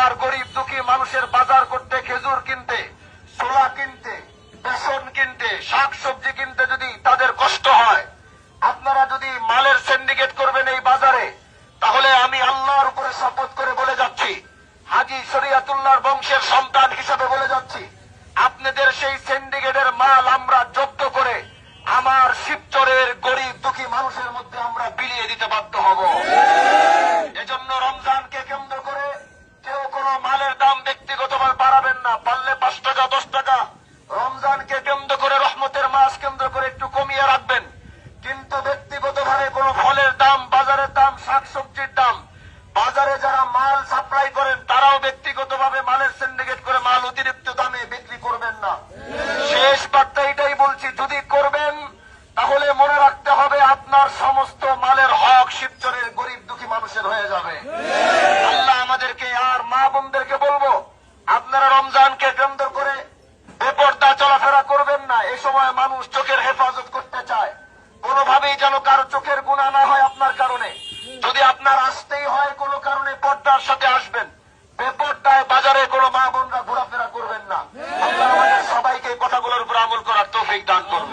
আর গরিব দুঃখী মানুষের বাজার করতে, খেজুর কিনতে, ছোলা কিনতে, বেসন কিনতে, শাকসবজি কিনতে যদি তাদের কষ্ট হয়, আপনারা যদি মালের সিন্ডিকেট করবেন এই বাজারে, তাহলে আমি আল্লাহর উপরে শপথ করে বলে যাচ্ছি, হাজী শরীয়তুল্লাহর বংশের সন্তান হিসেবে বলে যাচ্ছি, আপনাদের সেই সিন্ডিকেটের মাল আমরা জব্দ করে আমার শিবচরের গরিব দুঃখী মানুষের মধ্যে আমরা বিলিয়ে দিতে বাধ্য হব। এজন্য রমজানকে কেন্দ্র করে কেউ কোনো মালের দাম ব্যক্তিগতভাবে বাড়াবেন না, পারলে 5 টাকা 10 টাকা রমজানকে কেন্দ্র করে, রহমতের মাস কেন্দ্র করে একটু কমিয়ে রাখবেন। কিন্তু ব্যক্তিগতভাবে কোনো ফলের দাম, বাজারের দাম, শাকসবজির দাম, বাজারে যারা মাল সাপ্লাই করেন তারাও ব্যক্তিগতভাবে মালের সিন্ডিকেট করে মাল অতিরিক্ত দামে বিক্রি করবেন না। শেষ বার্তা এটাই বলছি, যদি করবেন তাহলে মনে রাখতে হবে আপনার সমস্ত মালের হক শিবচরের গরিব দুঃখী মানুষের হয়ে যাবে। আল্লাহ আমাদেরকে আর মা বোনদেরকে বলবো, আপনারা রমজানকে কেন্দ্র করে বেপরদা চলাফেরা করবেন না। এই সময় মানুষ চোখের হেফাজত করতে চায়, কোনোভাবেই যেন কারো চোখের গুনাহ না হয় আপনার কারণে। যদি আপনার আসতেই হয় কোনো কারণে, পর্দার সাথে আসবেন। বেপরদায় বাজারে কোনো মা বোনরা ঘোরাফেরা করবেন না। আল্লাহ আমাদের সবাইকে কথাগুলোর উপর আমল করার তৌফিক দান করুন।